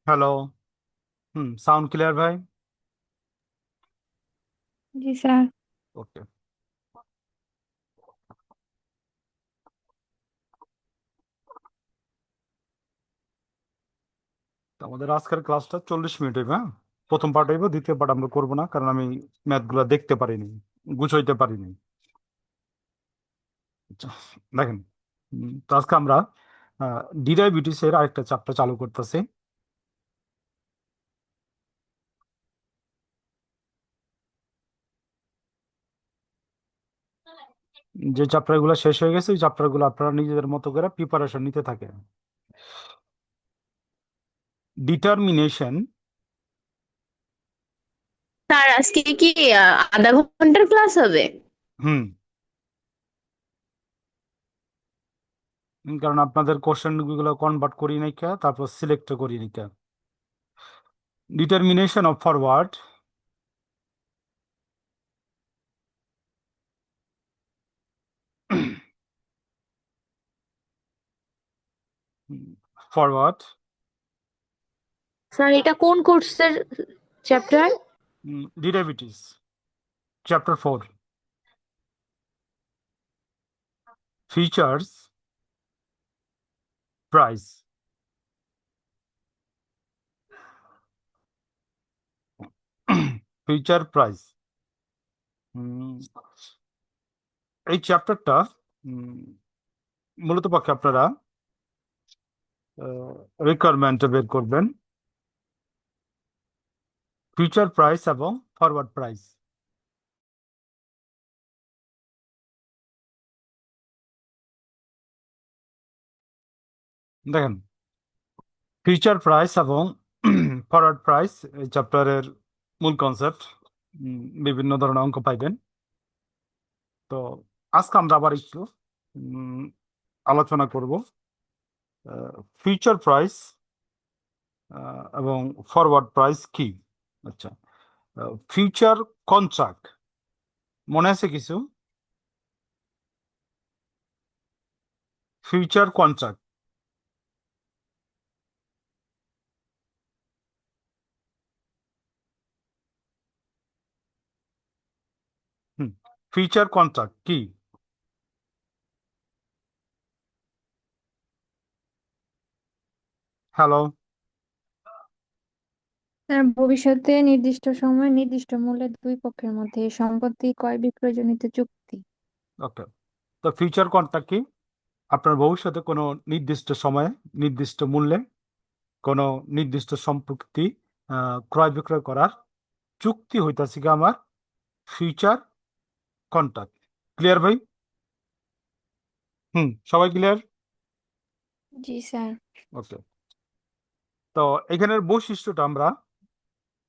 Hello. Sound clear ভাই? জি sir. ওকে। তো আমাদের আজকের ক্লাসটা 40 মিনিট হইবে, হ্যাঁ। প্রথম পার্ট হইব, দ্বিতীয় পার্ট আমরা করবো না, কারণ আমি ম্যাথগুলো দেখতে পারিনি, গুছাইতে পারিনি। আচ্ছা, দেখেন। তো আজকে আমরা ডিরাইভেটিভস এর আরেকটা চ্যাপ্টার চালু করতেছি। যে চ্যাপ্টারগুলো শেষ হয়ে গেছে ওই চ্যাপ্টারগুলো আপনারা নিজেদের মতো করে প্রিপারেশন নিতে থাকেন। ডিটারমিনেশন। স্যার আজকে কি আধা ঘন্টার ক্লাস হবে? হুম। কারণ আপনাদের কোশ্চেন গুলো কনভার্ট করি নাই কা, তারপর সিলেক্ট করি নাই কা। Determination of forward, forward, sir এটা কোন কোর্সের chapter? derivatives, chapter 4, features, price. Future price. এই চ্যাপ্টারটা মূলত পক্ষে আপনারা রিকোয়ারমেন্ট বের করবেন, ফিউচার প্রাইস এবং ফরওয়ার্ড প্রাইস। দেখেন, ফিউচার প্রাইস এবং ফরওয়ার্ড প্রাইস এই চ্যাপ্টারের মূল কনসেপ্ট। বিভিন্ন ধরনের অঙ্ক পাইবেন। তো আজকে আমরা আবার একটু উম, আলোচনা করব ফিউচার প্রাইস এবং ফরওয়ার্ড প্রাইস কি। আচ্ছা, ফিউচার কন্ট্রাক্ট মনে আছে কিছু? ফিউচার কন্ট্রাক্ট, হুম, ফিউচার কন্ট্রাক্ট কি? হ্যালো। স্যার ভবিষ্যতে নির্দিষ্ট সময় নির্দিষ্ট মূল্যে দুই পক্ষের মধ্যে সম্পত্তি ক্রয় বিক্রয়জনিত চুক্তি। ওকে। তো ফিউচার কন্ট্রাক্ট কি? আপনার ভবিষ্যতে কোনো নির্দিষ্ট সময়ে নির্দিষ্ট মূল্যে কোনো নির্দিষ্ট সম্পত্তি ক্রয় বিক্রয় করার চুক্তি হইতাছে কি আমার ফিউচার কন্ট্রাক্ট। ক্লিয়ার ভাই? সবাই ক্লিয়ার? জি স্যার। ওকে। তো এখানের বৈশিষ্ট্যটা আমরা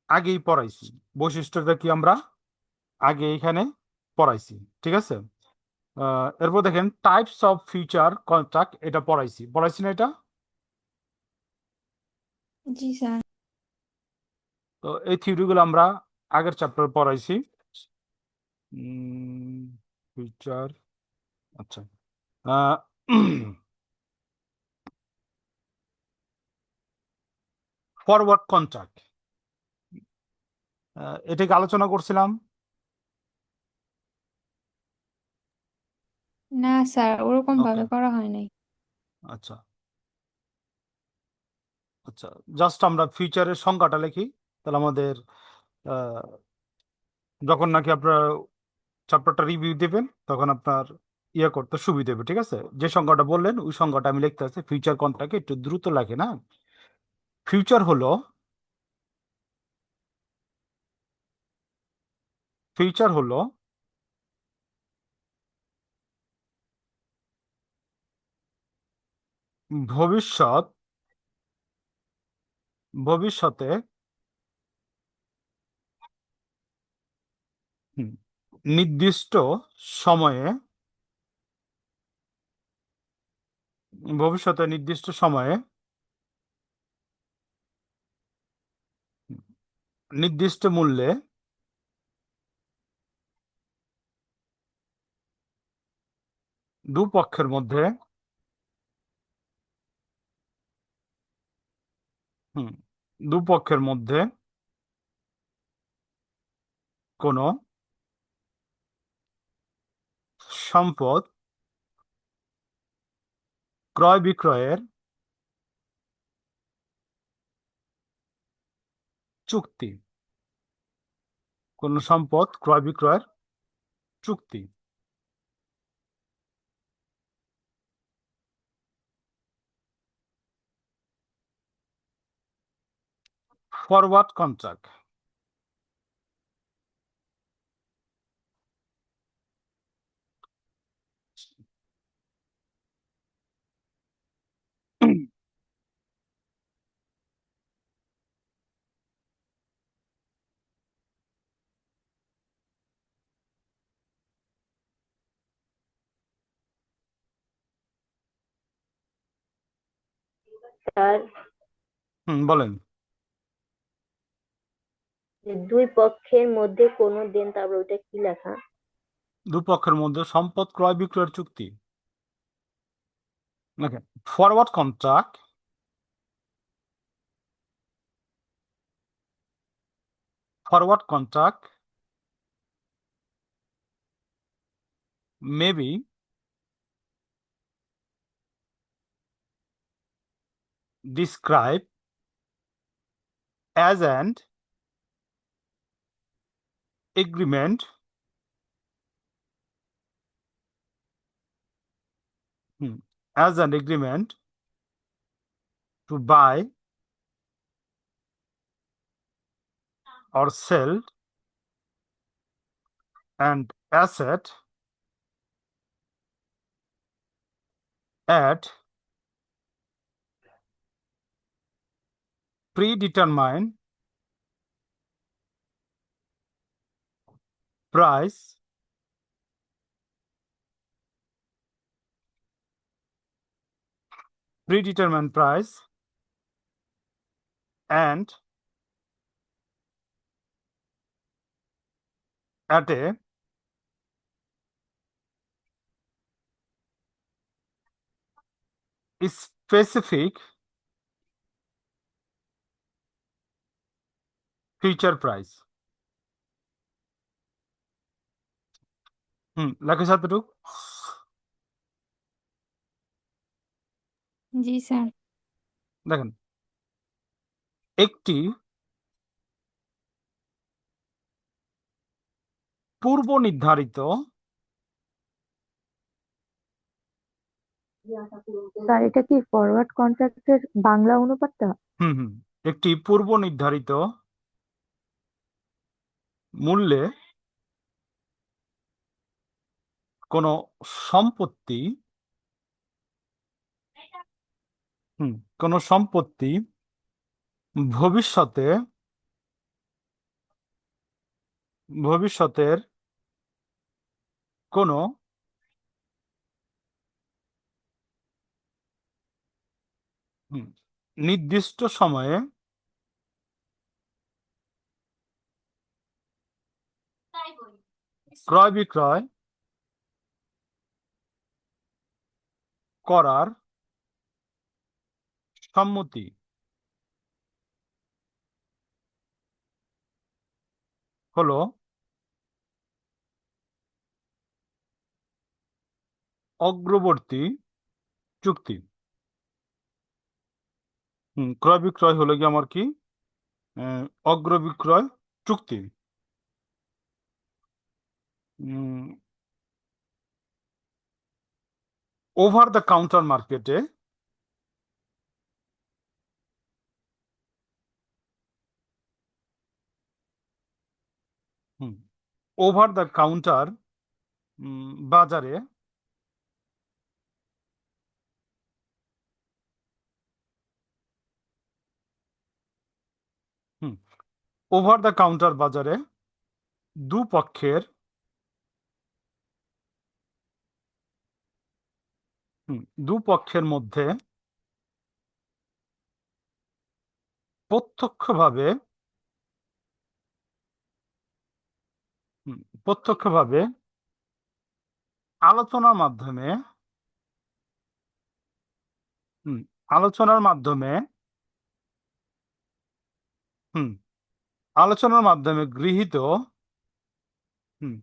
আগেই পড়াইছি। বৈশিষ্ট্যটা কি আমরা আগে এখানে পড়াইছি, ঠিক আছে। এরপর দেখেন টাইপস অফ ফিউচার কন্ট্রাক্ট, এটা পড়াইছি পড়াইছি না এটা? জি স্যার। তো এই থিওরিগুলো আমরা আগের চ্যাপ্টার পড়াইছি। ফিউচার, আচ্ছা। ফরওয়ার্ড কন্ট্রাক্ট, এটাকে আলোচনা করছিলাম। না স্যার, ওরকম ওকে। ভাবে করা হয় নাই। আচ্ছা, আচ্ছা, জাস্ট আমরা ফিউচারের সংখ্যাটা লিখি, তাহলে আমাদের আহ, যখন নাকি আপনার চ্যাপ্টারটা রিভিউ দেবেন তখন আপনার ইয়ে করতে সুবিধা হবে, ঠিক আছে। যে সংখ্যাটা বললেন ওই সংখ্যাটা আমি লিখতে আছে। ফিউচার কোনটাকে একটু দ্রুত লাগে না। ফিউচার হলো, ফিউচার হলো ভবিষ্যৎ, ভবিষ্যতে হুম, নির্দিষ্ট সময়ে, ভবিষ্যতে নির্দিষ্ট সময়ে নির্দিষ্ট মূল্যে দুপক্ষের মধ্যে হুম দুপক্ষের মধ্যে কোনো সম্পদ ক্রয় বিক্রয়ের চুক্তি। কোনো সম্পদ ক্রয় বিক্রয়ের চুক্তি। Forward contract. স্যার, বলেন। যে দুই পক্ষের মধ্যে কোনো দেন, তারপর ওটা কি লেখা? দুপক্ষের মধ্যে সম্পদ ক্রয় বিক্রয়ের চুক্তি। দেখেন, forward contract, forward contract may be described as an agreement as an agreement to buy or sell an asset at predetermined price predetermined price and at a specific future price। লেখা সাতটুক। জি স্যার। দেখেন, একটি পূর্ব নির্ধারিত sir, এটা কি forward কন্ট্রাক্টের Bangla অনুবাদটা? একটি পূর্ব নির্ধারিত মূল্যে কোনো সম্পত্তি কোনো সম্পত্তি ভবিষ্যতে ভবিষ্যতের কোনো নির্দিষ্ট সময়ে ক্রয় বিক্রয় করার সম্মতি হলো অগ্রবর্তী চুক্তি। ক্রয় বিক্রয় হলো কি আমার কি অগ্রবিক্রয় চুক্তি। ওভার দ্য কাউন্টার মার্কেটে ওভার দ্য কাউন্টার বাজারে ওভার দ্য কাউন্টার বাজারে দুপক্ষের দুপক্ষের মধ্যে প্রত্যক্ষভাবে প্রত্যক্ষভাবে আলোচনার মাধ্যমে আলোচনার মাধ্যমে হুম আলোচনার মাধ্যমে গৃহীত হুম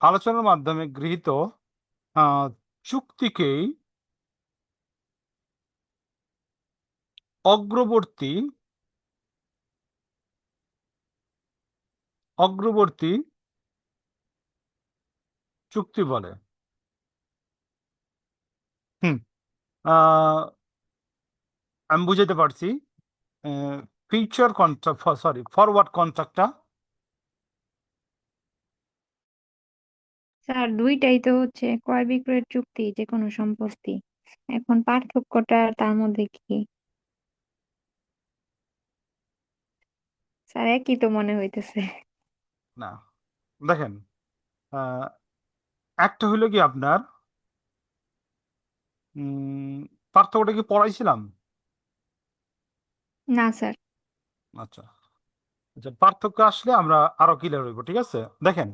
আলোচনার মাধ্যমে গৃহীত আহ, চুক্তিকেই অগ্রবর্তী অগ্রবর্তী চুক্তি বলে। হুম আহ, আমি বুঝাতে পারছি। ফিউচার কন্ট্রাক্ট, সরি, ফরওয়ার্ড কন্ট্রাক্টটা স্যার দুইটাই তো হচ্ছে ক্রয় বিক্রয়ের চুক্তি, যে কোনো সম্পত্তি। এখন পার্থক্যটা তার মধ্যে কি? স্যার একই তো মনে হইতেছে। না, দেখেন, আহ, একটা হইলো কি আপনার পার্থক্যটা কি পড়াইছিলাম? না স্যার। আচ্ছা, আচ্ছা, পার্থক্য আসলে আমরা আরো ক্লিয়ার হইব, ঠিক আছে। দেখেন,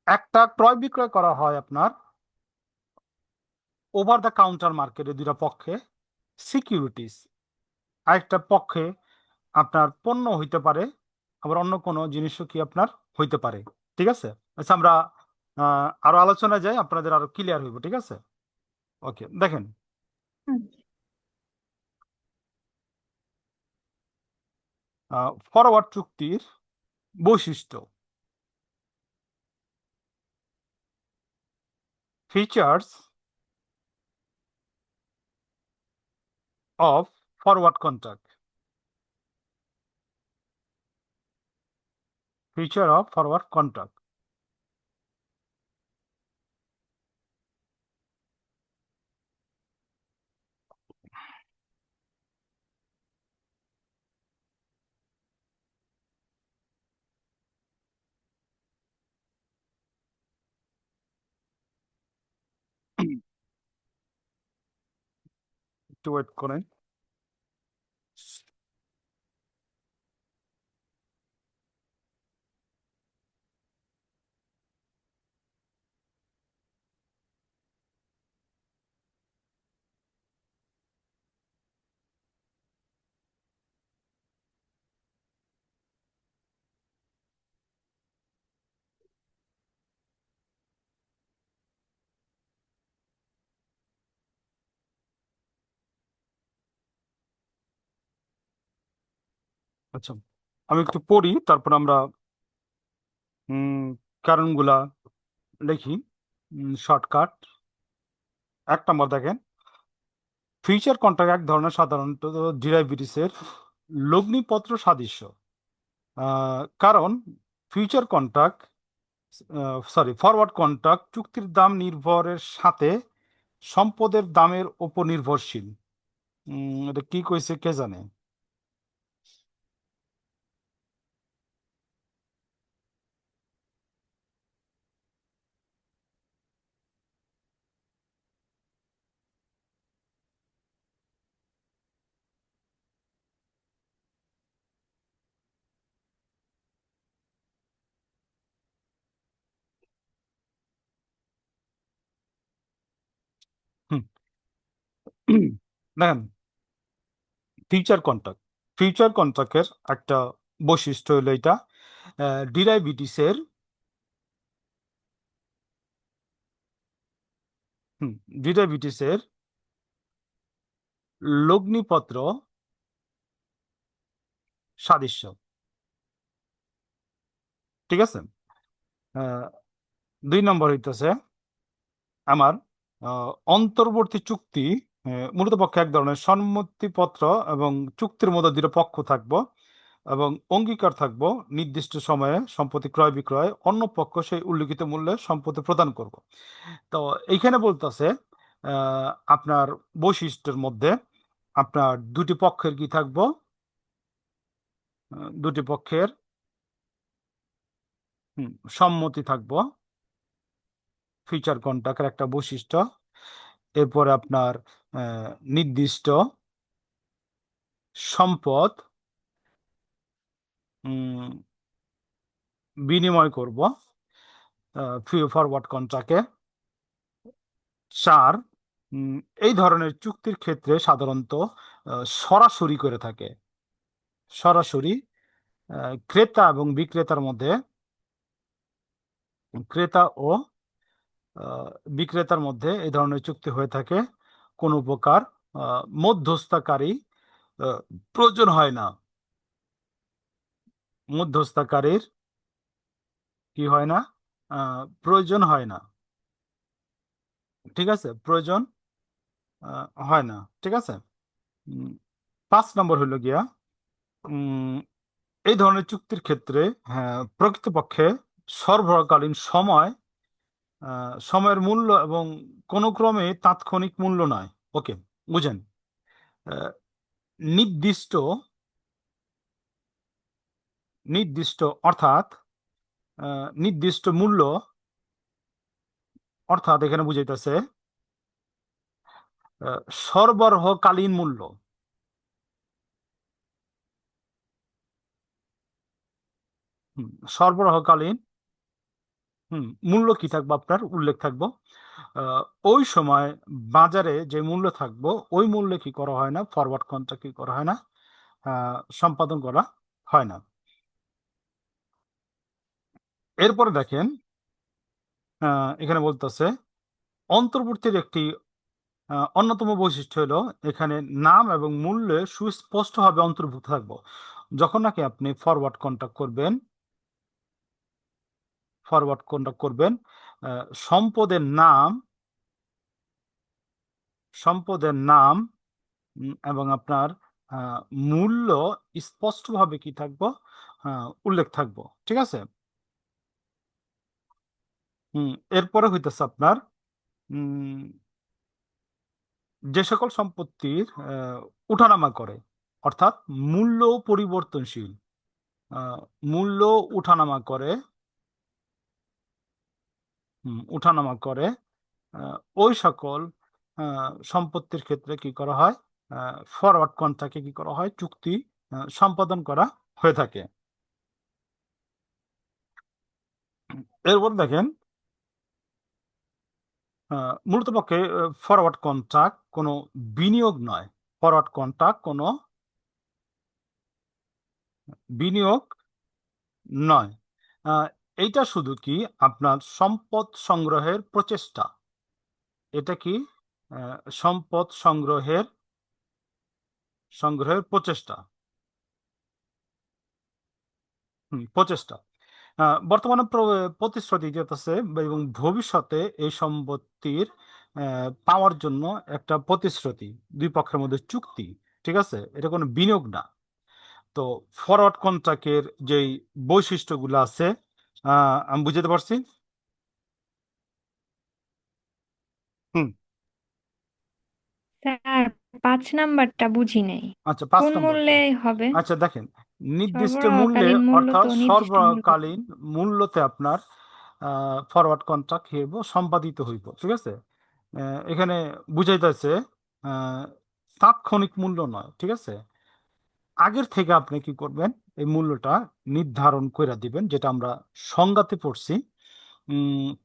একটা ক্রয় বিক্রয় করা হয় আপনার ওভার দ্য কাউন্টার মার্কেটে দুইটা পক্ষে সিকিউরিটিজ, আরেকটা পক্ষে আপনার পণ্য হইতে পারে, আবার অন্য কোনো জিনিসও কি আপনার হইতে পারে, ঠিক আছে। আচ্ছা, আমরা আরো আলোচনা যাই, আপনাদের আরো ক্লিয়ার হইব, ঠিক আছে। ওকে, দেখেন, ফরওয়ার্ড চুক্তির বৈশিষ্ট্য, features of forward contract, feature of forward contract. একটু ওয়েট করেন। আচ্ছা, আমি একটু পড়ি, তারপর আমরা কারণগুলা লিখি। শর্টকাট, 1 নম্বর দেখেন, ফিউচার কন্ট্রাক্ট এক ধরনের সাধারণত ডিরাইভেটিভসের লগ্নিপত্র সাদৃশ্য। কারণ future contract, sorry, forward contract চুক্তির দাম নির্ভরের সাথে সম্পদের দামের উপর নির্ভরশীল। এটা কি কইছে কে জানে? হুম, দেখেন, ফিউচার কন্ট্রাক্টের একটা বৈশিষ্ট্য হলো এটা, ডিরাইভেটিভসের ডিরাইভেটিভসের লগ্নিপত্র সাদৃশ্য, ঠিক আছে। আহ, 2 নম্বর হইতেছে আমার অন্তর্বর্তী চুক্তি, মূলত পক্ষে এক ধরনের সম্মতিপত্র এবং চুক্তির মধ্যে দুটো পক্ষ থাকবো এবং অঙ্গীকার থাকবো নির্দিষ্ট সময়ে সম্পত্তি ক্রয় বিক্রয় অন্য পক্ষ সেই উল্লিখিত মূল্যে সম্পত্তি প্রদান করব। তো এইখানে বলতেছে আপনার বৈশিষ্ট্যের মধ্যে আপনার দুটি পক্ষের কি থাকবো, দুটি পক্ষের সম্মতি থাকবো, ফিউচার কন্ট্রাক্টের একটা বৈশিষ্ট্য। এরপরে আপনার নির্দিষ্ট সম্পদ উম, বিনিময় করব ফরওয়ার্ড কন্ট্রাক্টে। 4, এই ধরনের চুক্তির ক্ষেত্রে সাধারণত সরাসরি করে থাকে। সরাসরি ক্রেতা এবং বিক্রেতার মধ্যে, ক্রেতা ও বিক্রেতার মধ্যে এই ধরনের চুক্তি হয়ে থাকে, কোনো প্রকার মধ্যস্থতাকারী প্রয়োজন হয় না। মধ্যস্থতাকারীর কি হয় না? প্রয়োজন হয় না। ঠিক আছে, প্রয়োজন হয় না। ঠিক আছে। 5 নম্বর হলো গিয়া, উম, এই ধরনের চুক্তির ক্ষেত্রে প্রকৃতপক্ষে সরবরাহকালীন সময়ের মূল্য এবং কোনো ক্রমে তাৎক্ষণিক মূল্য নয়। ওকে, বুঝেন? আহ, নির্দিষ্ট নির্দিষ্ট অর্থাৎ নির্দিষ্ট মূল্য, অর্থাৎ এখানে বুঝাইতেছে সরবরাহকালীন মূল্য। সরবরাহকালীন মূল্য কি থাকবো? আপনার উল্লেখ থাকবো। আহ, ওই সময় বাজারে যে মূল্য থাকবো ওই মূল্যে কি করা হয় না? ফরওয়ার্ড কন্ট্রাক্ট কি করা হয় না? সম্পাদন করা হয় না। এরপরে দেখেন, এখানে বলতেছে অন্তর্বর্তীর একটি অন্যতম বৈশিষ্ট্য হলো এখানে নাম এবং মূল্যে সুস্পষ্টভাবে অন্তর্ভুক্ত থাকবো। যখন নাকি আপনি ফরওয়ার্ড কন্ট্রাক্ট করবেন, সম্পদের নাম, সম্পদের নাম এবং আপনার আহ, মূল্য স্পষ্টভাবে কি থাকবো? উল্লেখ থাকবো। ঠিক আছে। এরপরে হইতেছে আপনার উম, যে সকল সম্পত্তির উঠানামা করে, অর্থাৎ মূল্য পরিবর্তনশীল, আহ, মূল্য উঠানামা করে, উঠানামা করে ওই সকল সম্পত্তির ক্ষেত্রে কি করা হয়? ফরওয়ার্ড কন্ট্রাক্টে কি করা হয়? চুক্তি সম্পাদন করা হয়ে থাকে। এরপর দেখেন, মূলত পক্ষে ফরওয়ার্ড কন্ট্রাক্ট কোনো বিনিয়োগ নয়। ফরওয়ার্ড কন্ট্রাক্ট কোনো বিনিয়োগ নয়। আহ, এইটা শুধু কি আপনার সম্পদ সংগ্রহের প্রচেষ্টা। এটা কি সম্পদ সংগ্রহের প্রচেষ্টা। প্রচেষ্টা বর্তমানে প্রতিশ্রুতি দিতেছে এবং ভবিষ্যতে এই সম্পত্তির পাওয়ার জন্য একটা প্রতিশ্রুতি, দুই পক্ষের মধ্যে চুক্তি। ঠিক আছে, এটা কোনো বিনিয়োগ না। তো ফরওয়ার্ড কন্ট্রাক্টের যেই বৈশিষ্ট্যগুলো আছে আমি বুঝতে পারছি। হুম। স্যার, 5 নাম্বারটা বুঝি নাই। আচ্ছা, 5 কোন নম্বরটা। মূল্যে হবে? আচ্ছা দেখেন, নির্দিষ্ট মূল্যে, সরবরাহকালীন মূল্য অর্থাৎ তো নির্দিষ্ট মূল্য করতে সরবরাহকালীন মূল্যতে আপনার ফরওয়ার্ড কন্ট্রাক্ট হইব, সম্পাদিত হইব। ঠিক আছে। এখানে বুঝাইতেছে আহ, তাৎক্ষণিক মূল্য নয়। ঠিক আছে। আগের থেকে আপনি কি করবেন? এই মূল্যটা নির্ধারণ করে দিবেন, যেটা আমরা সংজ্ঞাতে পড়ছি।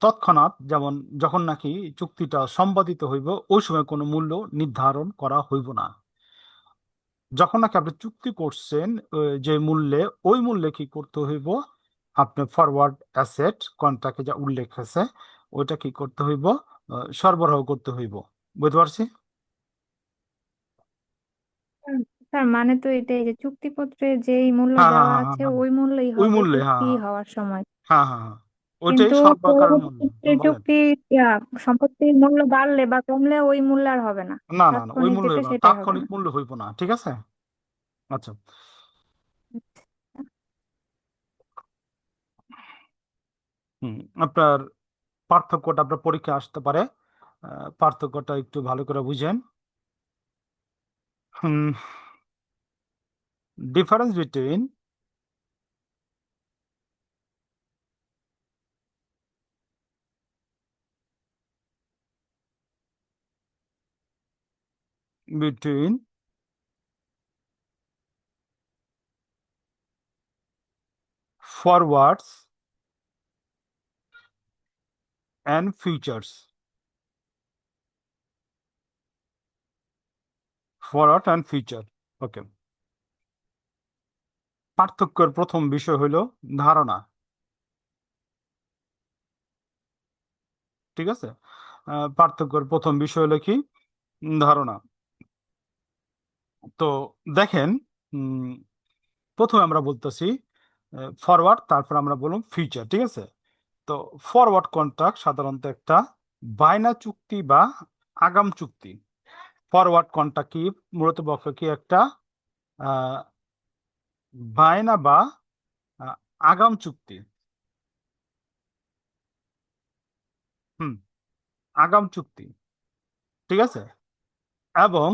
তৎক্ষণাৎ, যেমন যখন নাকি চুক্তিটা সম্পাদিত হইব ওই সময় কোনো মূল্য নির্ধারণ করা হইব না। যখন নাকি আপনি চুক্তি করছেন যে মূল্যে, ওই মূল্যে কি করতে হইব? আপনার ফরওয়ার্ড অ্যাসেট কন্ট্রাক্টে যা উল্লেখ আছে ওইটা কি করতে হইব? সরবরাহ করতে হইব। বুঝতে পারছি? হুম, স্যার, মানে তো এটাই যে চুক্তিপত্রে যেই মূল্য হ্যাঁ, হ্যাঁ, দেওয়া হ্যাঁ, হ্যাঁ, আছে হ্যাঁ, ওই মূল্যই ওই হবে মূল্যে, হ্যাঁ, চুক্তি হ্যাঁ, হওয়ার সময়। হ্যাঁ, হ্যাঁ, হ্যাঁ, ওইটাই কিন্তু সরবরাহের মূল্য। পরবর্তীতে বলেন। চুক্তি সম্পত্তির মূল্য বাড়লে বা কমলে ওই মূল্য আর হবে না। না, না, না, ওই তাৎক্ষণিক মূল্য যেটা হইব না, সেটাই হবে তাৎক্ষণিক না। মূল্য হইব না। ঠিক আছে। আচ্ছা। আপনার পার্থক্যটা আপনার পরীক্ষা আসতে পারে, পার্থক্যটা একটু ভালো করে বুঝেন। Difference between forwards and futures. Forward and future. Okay. পার্থক্যের প্রথম বিষয় হইল ধারণা। ঠিক আছে, পার্থক্যের প্রথম বিষয় হলো কি, ধারণা। তো দেখেন, উম, প্রথমে আমরা বলতেছি ফরওয়ার্ড, তারপর আমরা বললাম ফিউচার। ঠিক আছে, তো ফরওয়ার্ড কন্ট্রাক্ট সাধারণত একটা বায়না চুক্তি বা আগাম চুক্তি। ফরওয়ার্ড কন্ট্রাক্ট কি, মূলত পক্ষ কি একটা আহ, বায়না বা আহ, আগাম চুক্তি। হুম, আগাম চুক্তি। ঠিক আছে, এবং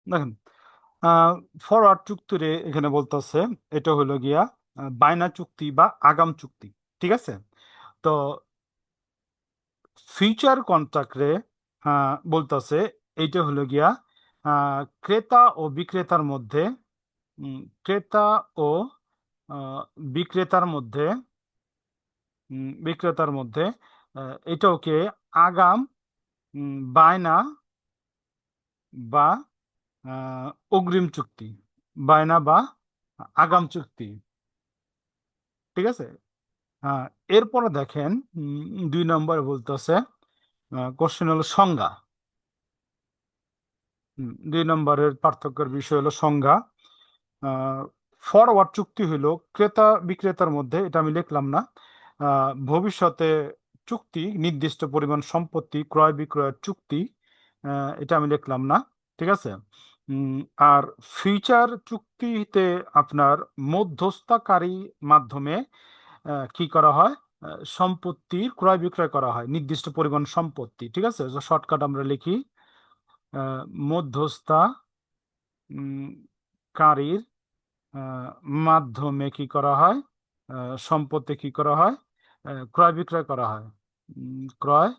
দেখেন, ফরওয়ার্ড চুক্তিরে এখানে বলতেছে এটা হলো গিয়া বায়না চুক্তি বা আগাম চুক্তি। ঠিক আছে, তো ফিউচার কন্ট্রাক্টরে বলতেছে এইটা হলো গিয়া ক্রেতা ও বিক্রেতার মধ্যে, ক্রেতা ও আহ, বিক্রেতার মধ্যে, বিক্রেতার মধ্যে এটাকে আগাম বায়না বা অগ্রিম চুক্তি, বায়না বা আগাম চুক্তি। ঠিক আছে, আহ, এরপরে দেখেন, 2 নম্বরে বলতেছে কোশ্চেন হলো সংজ্ঞা। 2 নম্বরের পার্থক্যের বিষয় হলো সংজ্ঞা। ফরওয়ার্ড চুক্তি হলো ক্রেতা বিক্রেতার মধ্যে, এটা আমি লিখলাম না, ভবিষ্যতে চুক্তি, নির্দিষ্ট পরিমাণ সম্পত্তি ক্রয় বিক্রয়ের চুক্তি, এটা আমি লিখলাম না। ঠিক আছে, উম, আর ফিউচার চুক্তিতে আপনার মধ্যস্থতাকারী মাধ্যমে কি করা হয়, সম্পত্তির ক্রয় বিক্রয় করা হয়, নির্দিষ্ট পরিমাণ সম্পত্তি। ঠিক আছে, শর্টকাট আমরা লিখি মধ্যস্থতা কারীর আহ, মাধ্যমে কি করা হয়, সম্পত্তি কি করা হয়, ক্রয় বিক্রয় করা হয়, ক্রয়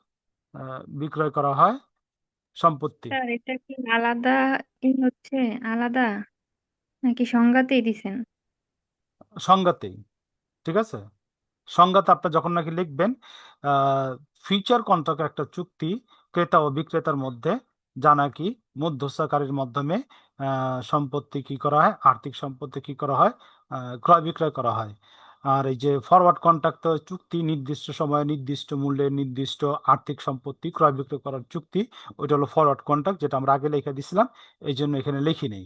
বিক্রয় করা হয় সম্পত্তি। স্যার এটা কি আলাদা হচ্ছে আলাদা নাকি সংজ্ঞাতেই দিছেন? সংজ্ঞাতেই। ঠিক আছে, সংজ্ঞাতে আপনি যখন নাকি লিখবেন ফিউচার কন্ট্রাক্ট একটা চুক্তি ক্রেতা ও বিক্রেতার মধ্যে, যা নাকি মধ্যস্থতাকারীর মাধ্যমে সম্পত্তি কি করা হয়, আর্থিক সম্পত্তি কি করা হয়, ক্রয় বিক্রয় করা হয়। আর এই যে ফরওয়ার্ড কন্ট্রাক্ট চুক্তি, নির্দিষ্ট সময়ে নির্দিষ্ট মূল্যে নির্দিষ্ট আর্থিক সম্পত্তি ক্রয় বিক্রয় করার চুক্তি, ওইটা হলো ফরওয়ার্ড কন্ট্রাক্ট, যেটা আমরা আগে লিখে দিছিলাম, এই জন্য এখানে লিখি নেই।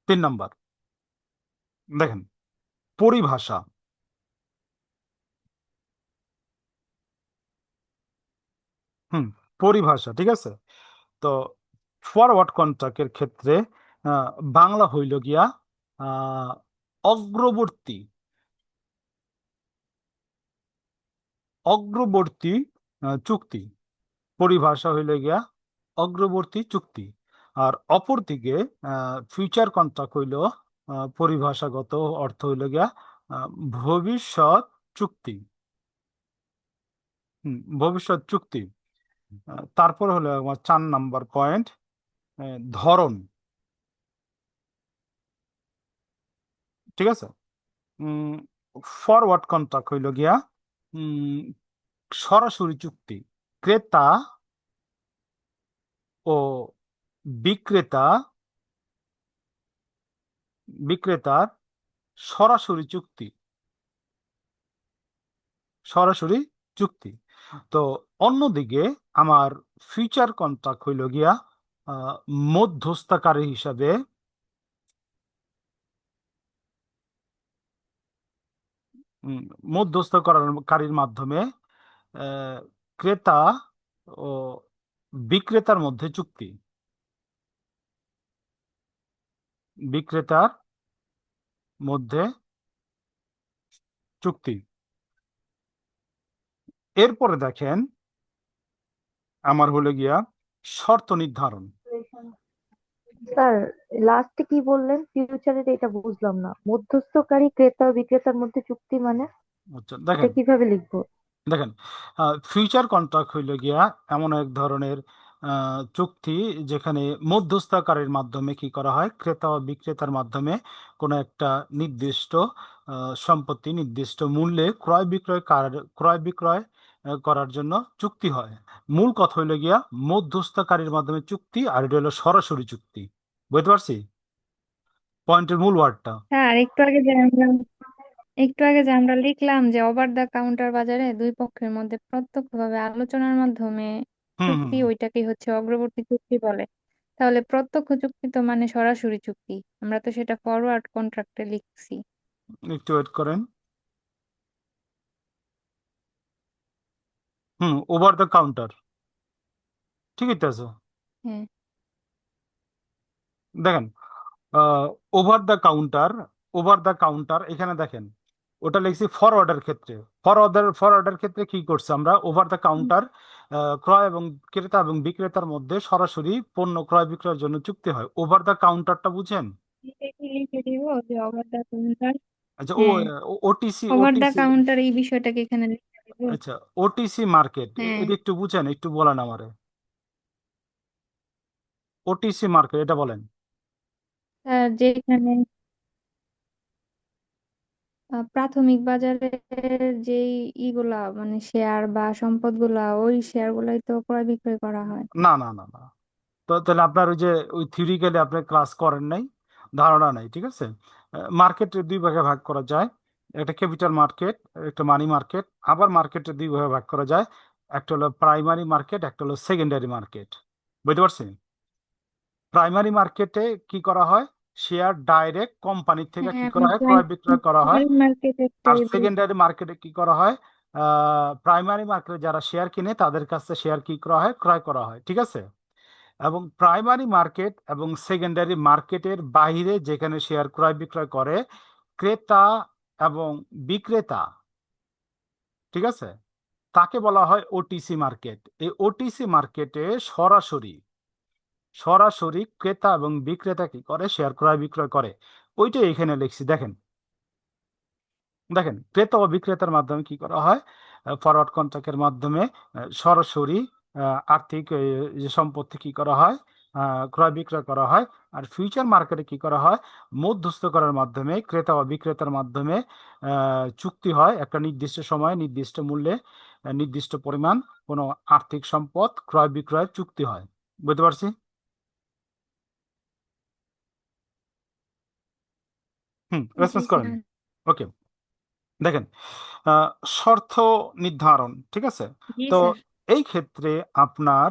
3 নম্বর, দেখেন পরিভাষা। হুম, পরিভাষা। ঠিক আছে, তো ফরওয়ার্ড কন্ট্রাক্টের ক্ষেত্রে আহ, বাংলা হইল গিয়া আহ, অগ্রবর্তী, অগ্রবর্তী চুক্তি। পরিভাষা হইল গিয়া অগ্রবর্তী চুক্তি। আর অপরদিকে ফিউচার কন্ট্রাক্ট হইল পরিভাষাগত অর্থ হইল গিয়া আহ, ভবিষ্যৎ চুক্তি। ভবিষ্যৎ চুক্তি। তারপর হলো আমার 4 নম্বর পয়েন্ট, ধরন। ঠিক আছে, ফরওয়ার্ড কন্ট্রাক্ট হইল গিয়া উম, সরাসরি চুক্তি। ক্রেতা ও বিক্রেতা, বিক্রেতার সরাসরি চুক্তি, সরাসরি চুক্তি। তো অন্যদিকে আমার ফিউচার কন্ট্রাক্ট হইল গিয়া আহ, মধ্যস্থতাকারী হিসাবে, উম, মধ্যস্থতাকারীর মাধ্যমে আহ, ক্রেতা ও বিক্রেতার মধ্যে চুক্তি, বিক্রেতার মধ্যে চুক্তি। এরপরে দেখেন আমার হলো গিয়া শর্ত নির্ধারণ। স্যার, লাস্টে কি বললেন? ফিউচারে এটা বুঝলাম না। মধ্যস্থকারী ক্রেতা ও বিক্রেতার মধ্যে চুক্তি মানে আচ্ছা এটা দেখেন, কিভাবে লিখবো? দেখেন ফিউচার কন্ট্রাক্ট হইল গিয়া এমন এক ধরনের চুক্তি যেখানে মধ্যস্থকারীর মাধ্যমে কি করা হয়, ক্রেতা ও বিক্রেতার মাধ্যমে কোনো একটা নির্দিষ্ট সম্পত্তি নির্দিষ্ট মূল্যে ক্রয় বিক্রয় করার জন্য চুক্তি হয়। মূল কথা হইল গিয়া মধ্যস্থকারীর মাধ্যমে চুক্তি, আর এটা হলো সরাসরি চুক্তি। বুঝতে পারছি পয়েন্টের মূল ওয়ার্ডটা? হ্যাঁ, আর একটু আগে যে আমরা লিখলাম যে ওভার দ্য কাউন্টার বাজারে দুই পক্ষের মধ্যে প্রত্যক্ষভাবে আলোচনার মাধ্যমে হুম হুম চুক্তি, ওইটাকেই হচ্ছে অগ্রবর্তী চুক্তি বলে। তাহলে প্রত্যক্ষ চুক্তি তো মানে সরাসরি চুক্তি, আমরা তো সেটা ফরওয়ার্ড কন্ট্রাক্টে লিখছি। একটু ওয়েট করেন। ওভার দ্য কাউন্টার ঠিকই তো আছে। হ্যাঁ। দেখেন over the counter, over the counter এখানে দেখেন ওটা লিখছি ফরওয়ার্ডের ক্ষেত্রে। ফরওয়ার্ডের ক্ষেত্রে কি করছে আমরা, ওভার দ্য কাউন্টার ক্রয় এবং ক্রেতা এবং বিক্রেতার মধ্যে সরাসরি পণ্য ক্রয় বিক্রয়ের জন্য চুক্তি হয়। ওভার দ্য কাউন্টারটা বুঝেন? এটা কি লিখে দিব যে ওভার দ্য কাউন্টার? আচ্ছা হ্যাঁ, OTC over the OTC counter এই বিষয়টাকে এখানে লিখে দিব। আচ্ছা ওটিসি মার্কেট হ্যাঁ। এটা একটু বুঝেন, একটু বলেন আমারে। ওটিসি মার্কেট এটা বলেন। যেখানে প্রাথমিক বাজারের যেই ইগুলা মানে শেয়ার বা সম্পদ গুলা, ওই শেয়ার গুলাই তো ক্রয় বিক্রয় করা হয়। না না না না, তো তাহলে আপনার ওই যে ওই থিওরিক্যালি আপনি ক্লাস করেন নাই, ধারণা নাই, ঠিক আছে। মার্কেটের দুই ভাগে ভাগ করা যায়, একটা ক্যাপিটাল মার্কেট, একটা মানি মার্কেট। আবার মার্কেটের দুই ভাগে ভাগ করা যায়, একটা হলো প্রাইমারি মার্কেট, একটা হলো সেকেন্ডারি মার্কেট। বুঝতে পারছেন? প্রাইমারি মার্কেটে কি করা হয়, শেয়ার ডাইরেক্ট কোম্পানি থেকে হ্যাঁ, কি আমি করা হয়, ক্রয় বিক্রয় করা হয়। প্রাইমারি আর মার্কেটেরটাই বলছি। সেকেন্ডারি মার্কেটে কি করা হয়, প্রাইমারি মার্কেটে যারা শেয়ার কিনে তাদের কাছে শেয়ার কি করা হয়, ক্রয় করা হয়, ঠিক আছে। এবং প্রাইমারি মার্কেট এবং সেকেন্ডারি মার্কেটের বাইরে যেখানে শেয়ার ক্রয় বিক্রয় করে ক্রেতা এবং বিক্রেতা, ঠিক আছে, তাকে বলা হয় ওটিসি মার্কেট। এই ওটিসি মার্কেটে সরাসরি সরাসরি ক্রেতা এবং বিক্রেতা কি করে, শেয়ার ক্রয় বিক্রয় করে। ওইটাই এখানে লিখছি। দেখেন, দেখেন ক্রেতা ও বিক্রেতার মাধ্যমে কি করা হয়, ফরওয়ার্ড কন্ট্রাক্টের মাধ্যমে সরাসরি আর্থিক যে সম্পত্তি কি করা হয়, ক্রয় বিক্রয় করা হয়। আর ফিউচার মার্কেটে কি করা হয়, মধ্যস্থ করার মাধ্যমে ক্রেতা ও বিক্রেতার মাধ্যমে চুক্তি হয় একটা নির্দিষ্ট সময়ে নির্দিষ্ট মূল্যে নির্দিষ্ট পরিমাণ কোনো আর্থিক সম্পদ ক্রয় বিক্রয়ের চুক্তি হয়। বুঝতে পারছি? জি রেসপন্স করেন। স্যার। ওকে, দেখেন আহ, শর্ত নির্ধারণ, ঠিক আছে। জি তো স্যার। এই ক্ষেত্রে আপনার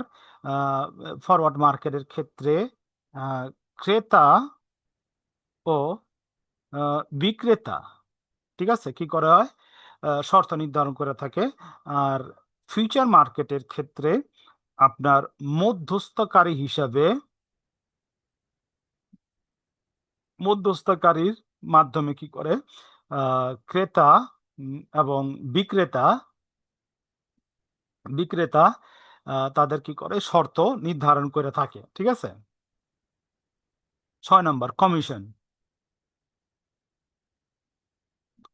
ফরওয়ার্ড মার্কেটের ক্ষেত্রে আহ, ক্রেতা ও বিক্রেতা, ঠিক আছে, কি করা হয়, শর্ত নির্ধারণ করে থাকে। আর ফিউচার মার্কেটের ক্ষেত্রে আপনার মধ্যস্থকারী হিসাবে মধ্যস্থকারীর মাধ্যমে কি করে, ক্রেতা এবং বিক্রেতা বিক্রেতা তাদের কি করে, শর্ত নির্ধারণ করে থাকে, ঠিক আছে। 6 নম্বর কমিশন।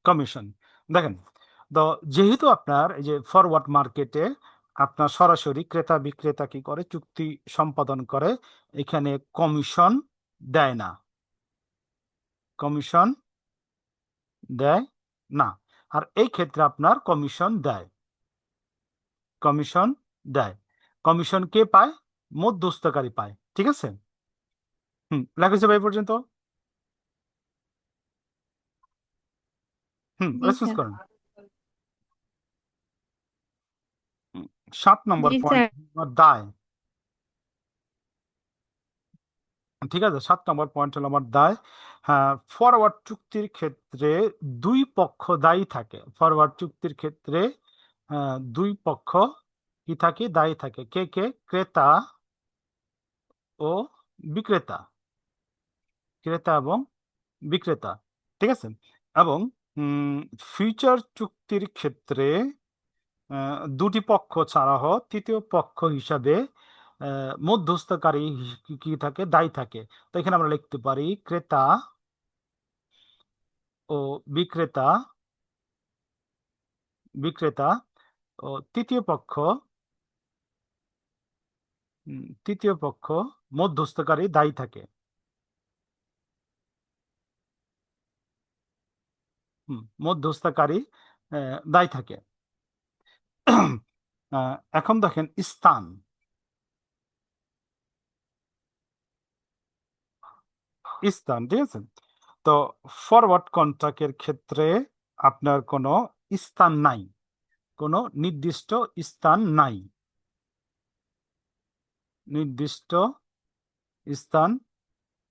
কমিশন দেখেন, তো যেহেতু আপনার এই যে ফরওয়ার্ড মার্কেটে আপনার সরাসরি ক্রেতা বিক্রেতা কি করে, চুক্তি সম্পাদন করে, এখানে কমিশন দেয় না, কমিশন দেয় না। আর এই ক্ষেত্রে আপনার কমিশন দেয়, কমিশন দেয়। কমিশন কে পায়, মধ্যস্থকারী পায়, ঠিক আছে। লেখা হয়েছে ভাই এই পর্যন্ত? জি রেসপন্স স্যার। করেন। হুম, 7 নম্বর জি পয়েন্ট স্যার। দায়। ঠিক আছে, 7 নম্বর পয়েন্ট হলো আমার দায়। হ্যাঁ, ফরওয়ার্ড চুক্তির ক্ষেত্রে দুই পক্ষ দায়ী থাকে। ফরওয়ার্ড চুক্তির ক্ষেত্রে দুই পক্ষ কি থাকে, দায়ী থাকে। কে কে, ক্রেতা ও বিক্রেতা, ক্রেতা এবং বিক্রেতা, ঠিক আছে। এবং ফিউচার চুক্তির ক্ষেত্রে দুটি পক্ষ ছাড়া তৃতীয় পক্ষ হিসাবে মধ্যস্থকারী কি কি থাকে, দায়ী থাকে। তো এখানে আমরা লিখতে পারি ক্রেতা ও বিক্রেতা বিক্রেতা ও তৃতীয় পক্ষ মধ্যস্থকারী দায়ী থাকে। মধ্যস্থকারী দায়ী থাকে। এখন দেখেন স্থান স্থান ঠিক আছে। তো ফরওয়ার্ড কন্ট্রাক্টের ক্ষেত্রে আপনার কোনো স্থান নাই, কোনো নির্দিষ্ট স্থান নাই, নির্দিষ্ট স্থান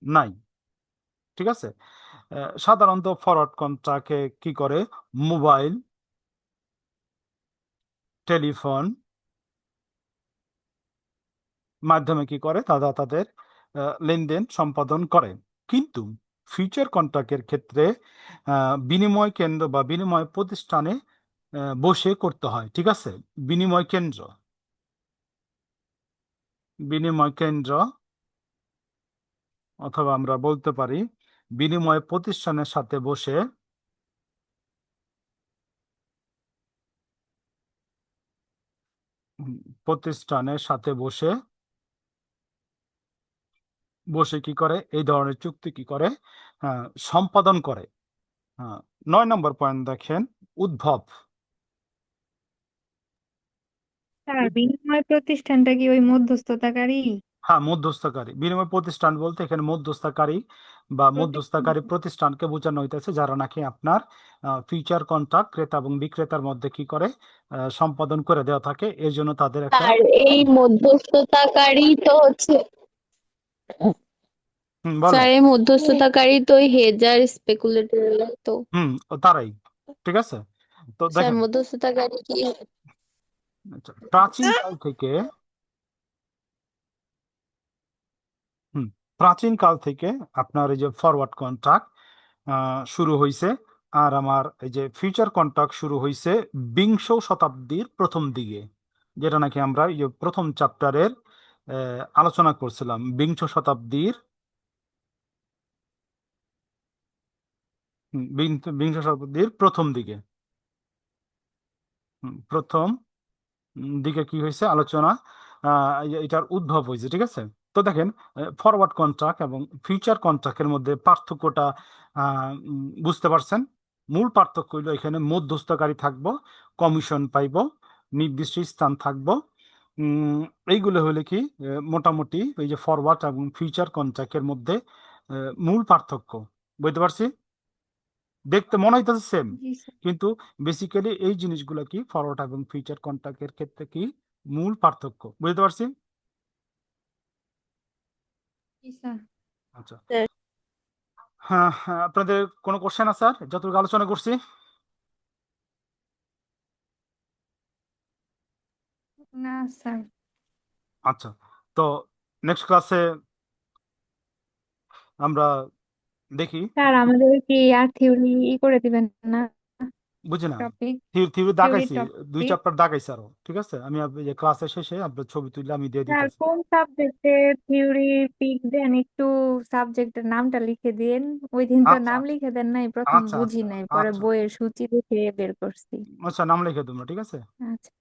নাই, ঠিক আছে। সাধারণত ফরওয়ার্ড কন্ট্রাক্টে কি করে, মোবাইল, টেলিফোন মাধ্যমে কি করে, তারা তাদের লেনদেন সম্পাদন করে। কিন্তু ফিউচার কন্ট্রাক্টের ক্ষেত্রে বিনিময় কেন্দ্র বা বিনিময় প্রতিষ্ঠানে বসে করতে হয়, ঠিক আছে। বিনিময় কেন্দ্র বিনিময় কেন্দ্র অথবা আমরা বলতে পারি বিনিময় প্রতিষ্ঠানের সাথে বসে প্রতিষ্ঠানের সাথে বসে বসে কি করে, এই ধরনের চুক্তি কি করে, সম্পাদন করে। 9 নম্বর পয়েন্ট দেখেন, উদ্ভব। স্যার বিনিময় প্রতিষ্ঠানটা কি ওই মধ্যস্থতাকারী হ্যাঁ, মধ্যস্থকারী। বিনিময় প্রতিষ্ঠান বলতে এখানে মধ্যস্থকারী বা প্রতিষ্ঠান? মধ্যস্থকারী প্রতিষ্ঠানকে বোঝানো হইতেছে, যারা নাকি আপনার ফিউচার কন্ট্রাক্ট ক্রেতা এবং বিক্রেতার মধ্যে কি করে সম্পাদন করে দেওয়া থাকে। এর জন্য তাদের একটা আর এই মধ্যস্থতাকারী তো হচ্ছে বলেন। স্যার এই মধ্যস্থতাকারী তো ওই হেজার স্পেকুলেটর তো তারাই, ঠিক আছে। তো স্যার দেখেন, মধ্যস্থতাকারী কি আচ্ছা, প্রাচীনকাল থেকে প্রাচীনকাল থেকে আপনার এই যে ফরওয়ার্ড কন্ট্রাক্ট শুরু হয়েছে, আর আমার এই যে ফিউচার কন্ট্রাক্ট শুরু হয়েছে বিংশ শতাব্দীর প্রথম দিকে, যেটা নাকি আমরা এই যে প্রথম চ্যাপ্টারের আলোচনা করছিলাম। বিংশ শতাব্দীর প্রথম দিকে, প্রথম দিকে কি হয়েছে আলোচনা, এটার উদ্ভব হয়েছে, ঠিক আছে। তো দেখেন, ফরওয়ার্ড কন্ট্রাক্ট এবং ফিউচার কন্ট্রাক্টের মধ্যে পার্থক্যটা বুঝতে পারছেন। মূল পার্থক্য হইলো এখানে মধ্যস্থকারী থাকবো, কমিশন পাইব, নির্দিষ্ট স্থান থাকবো। এইগুলো হলে কি মোটামুটি এই যে ফরওয়ার্ড এবং ফিউচার কন্ট্রাক্টের মধ্যে মূল পার্থক্য। বুঝতে পারছি, দেখতে মনে হইতেছে সেম, জি স্যার। কিন্তু বেসিক্যালি এই জিনিসগুলো কি ফরওয়ার্ড এবং ফিউচার কন্ট্রাক্টের ক্ষেত্রে কি মূল পার্থক্য। বুঝতে পারছি। জি স্যার। আচ্ছা, স্যার হ্যাঁ হ্যাঁ, আপনাদের কোনো কোশ্চেন আছে স্যার যতটুকু আলোচনা করছি? না স্যার। আচ্ছা, তো নেক্সট ক্লাসে আমরা দেখি। স্যার আমাদের কি আর থিওরি করে দিবেন না? বুঝি না, টপিক, থিওরি থিওরি দাগাইছি, 2 টপিক। চ্যাপ্টার দাগাইছি আরো, ঠিক আছে। আমি যে ক্লাসের শেষে আপনার ছবি তুলে আমি দিয়ে স্যার দিতেছি। কোন সাবজেক্টের থিওরি পিক দেন, একটু সাবজেক্টের নামটা লিখে দিন। ওই দিন তো আচ্ছা নাম লিখে দেন নাই, প্রথম আচ্ছা বুঝি আচ্ছা নাই, পরে আচ্ছা বইয়ের সূচি দেখে বের করছি। আচ্ছা, নাম লিখে দেবো, ঠিক আছে। আচ্ছা।